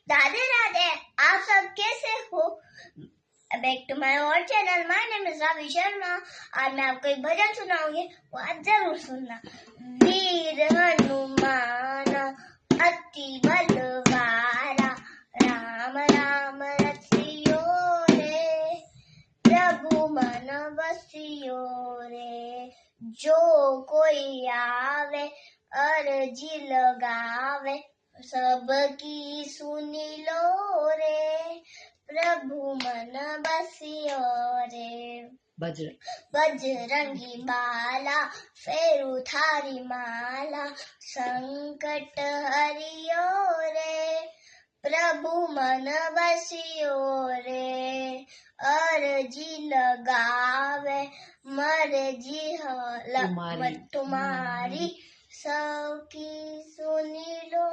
राधे राधे, आप सब कैसे हो? बैक टू माय और channel. My name is Ravi Sharma. आज मैं आपको एक भजन सुनाऊंगी, वो आज जरूर सुनना। वीर हनुमान अति बलवारा, राम राम रसियो रे, प्रभु मन बसियो रे। जो कोई आवे अर्जी लगावे, सबकी सुनी लो रे, प्रभु मन बसियो रे। बजरंगी बाला फेरू थारी माला, संकट हरियो रे, प्रभु मन बसियो रे। अर्जी लगावे मर्जी तुम्हारी, सबकी सुनी लो।